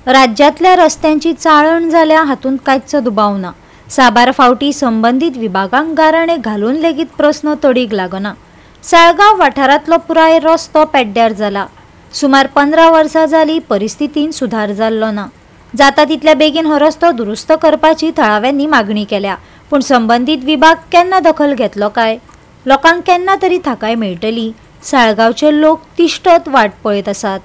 राज्यातल्या रस्त्यांची चाळण झाल्या हातून कांयच दुबाव ना। साबार फावटी संबंधित विभागांक गाराणे घालून लेगीत प्रश्न तडीक लागना। साळगांव वाठारांतलो पुराय रस्तो पेड्ड्यार जाला। सुमार 15 वर्सां जाली परिस्थितीन सुधार जाल्लो ना। जाता तितल्या बेगीन हो रस्तो दुरुस्त करपाची थळाव्यांनी मागणी केल्या, पूण संबंधित विभाग केन्ना दखल घेतलो काय? लोकांक केन्ना तरी थाकाय मेळटली? साळगांवचे लोक तिश्तत वाट पळयत आसात।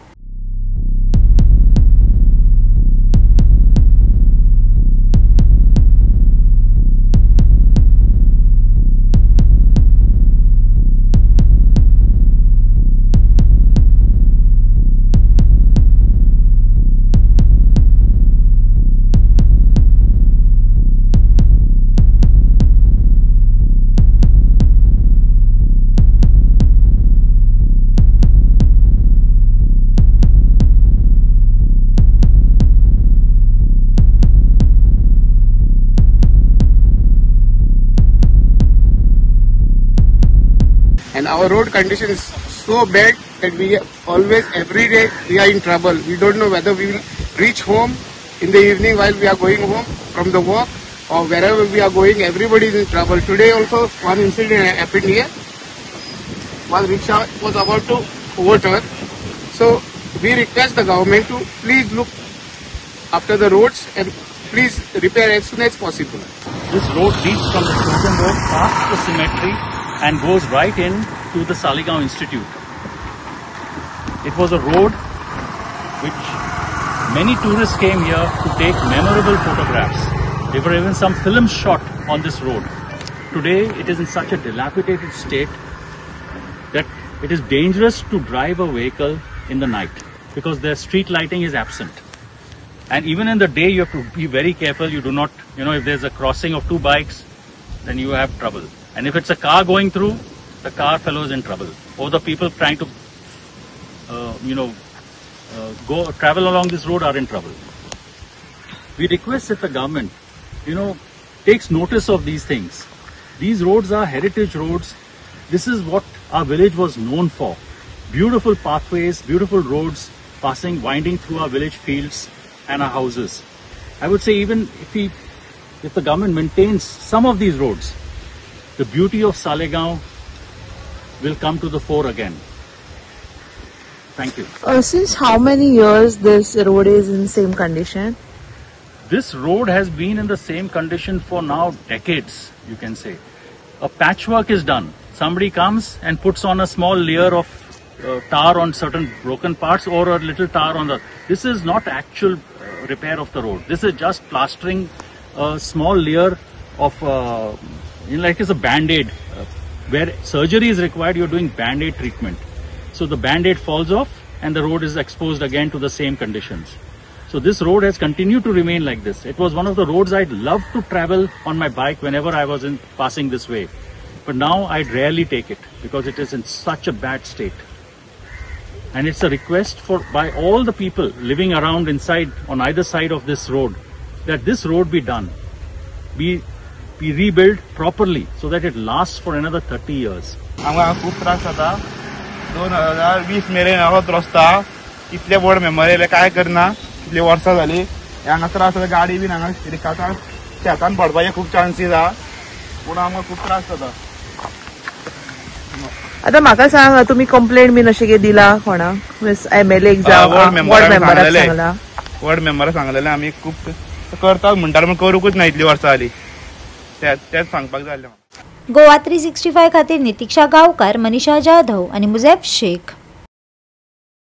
And our road condition is so bad that we always, every day, we are in trouble. We don't know whether we will reach home in the evening while we are going home from the walk, or wherever we are going, everybody is in trouble. Today also one incident happened here. One rickshaw was about to overturn. So we request the government to please look after the roads and please repair as soon as possible. This road leads from the Slogan Road past the cemetery and goes right in to the Saligaon Institute. It was a road which many tourists came here to take memorable photographs. There were even some films shot on this road. Today it is in such a dilapidated state that it is dangerous to drive a vehicle in the night because the street lighting is absent. And even in the day you have to be very careful. You do not, if there's a crossing of two bikes, then you have trouble. And if it's a car going through, the car fellow is in trouble. Or the people trying to, travel along this road are in trouble. We request that the government, takes notice of these things. These roads are heritage roads. This is what our village was known for. Beautiful pathways, beautiful roads passing, winding through our village fields and our houses. I would say even if the government maintains some of these roads, the beauty of Saligaon will come to the fore again. Thank you. Since how many years this road is in the same condition? This road has been in the same condition for now decades, you can say. A patchwork is done. Somebody comes and puts on a small layer of tar on certain broken parts or a little tar on the... This is not actual repair of the road. This is just plastering a small layer of... like it's a band-aid. Where surgery is required, you're doing band-aid treatment. So the band-aid falls off and the road is exposed again to the same conditions. So this road has continued to remain like this. It was one of the roads I'd love to travel on my bike whenever I was passing this way. But now I'd rarely take it because it is in such a bad state. And it's a request by all the people living around inside on either side of this road that this road be done. Be rebuilt properly so that it lasts for another 30 years. आमकां खूब त्रास जाता 2020 मेरेन हांगोच रस्तो इतले व्हड memorial काय करना इतली वर्सां जाली हांगा त्रास जाता गाडी बीन हांगा रिकाता शेतान पडपाचे खूब चान्सीस आहा पूण आमकां खूब त्रास जाता आता म्हाका सांग तुम्ही कंप्लेंट बीन अशें कितें दिला कोणाक MLA वॉर्ड मेंबराक सांगलेलें आमी खूब करतात म्हणटाले पूण करूंकूच ना इतली वर्सां जाली तेच सांगपाक जाय. गोवा 365 खातीर नितीक्षा गांवकार, मनीषा जाधव आणि मुझैब शेख.